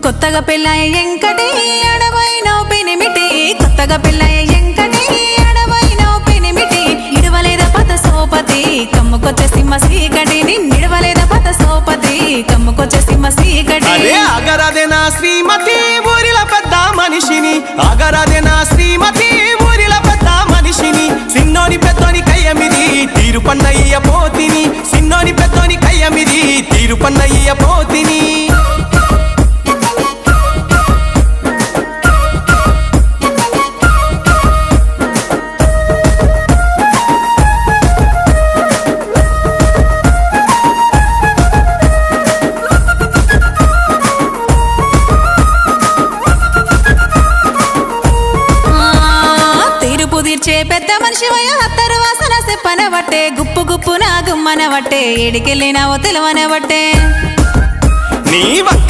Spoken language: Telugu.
కొత్తగా పెళ్ళాయ ఎంకటి అడవైనో పెనిమిటి కొత్తగా పెళ్ళాయ ఎంకటి అడవైనో పెనిమిటి ఇడవలేద పత సోపతి కమ్ముకొచ్చే సింహ సీకటి నిడవలేద పత సోపతి కమ్ముకొచ్చే సింహ సీకటి అగరాదే నా శ్రీమతి ఊరిల పెద్ద మనిషిని అగరాదే నా శ్రీమతి ఊరిల పెద్ద మనిషిని సిన్నోని పెద్దోని కయ్యమిది తీరు పన్నయ్య పోతిని సిన్నోని పెద్దోని కయ్యమిది తీరు పన్నయ్య పోతిని తీర్చే పెద్ద మనిషి హత్తరు వాసన చెప్పనవట్టే గుప్పు గుప్పు నా గుమ్మనవట్టే ఏడికెళ్ళినావో తెలవనవట్టే నీ వక్కర